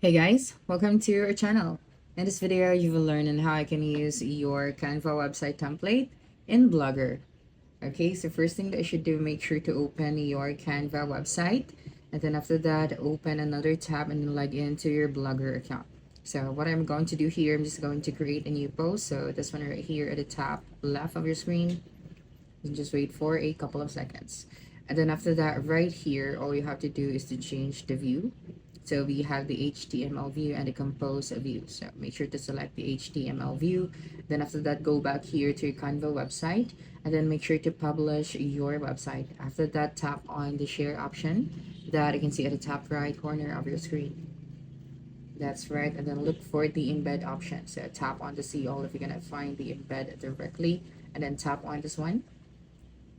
Hey guys, welcome to our channel. In this video, you will learn on how I can use your Canva website template in Blogger. Okay, so first thing that you should do, make sure to open your Canva website. And then after that, open another tab and then log into your Blogger account. So what I'm going to do here, I'm just going to create a new post. So this one right here at the top left of your screen. And just wait for a couple of seconds. And then after that, right here, all you have to do is to change the view. So we have the HTML view and the compose view. So make sure to select the HTML view. Then after that, go back here to your Canva website and then make sure to publish your website. After that, tap on the share option that you can see at the top right corner of your screen. That's right. And then look for the embed option. So tap on to see all if you're going to find the embed directly and then tap on this one.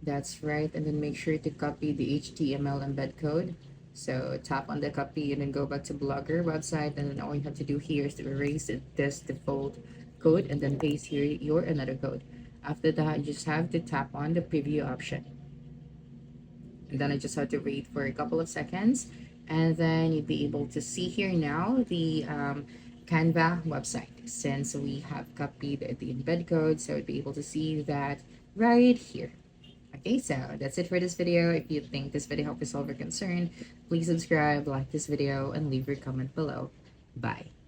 That's right. And then make sure to copy the HTML embed code. So tap on the copy and then go back to Blogger website. And then all you have to do here is to erase this default code and then paste here your another code. After that, you just have to tap on the preview option. And then I just have to wait for a couple of seconds. And then you'll be able to see here now the Canva website. Since we have copied the embed code, so you'll be able to see that right here. Okay, so that's it for this video. If you think this video helped you solve your concern, please subscribe, like this video, and leave your comment below. Bye.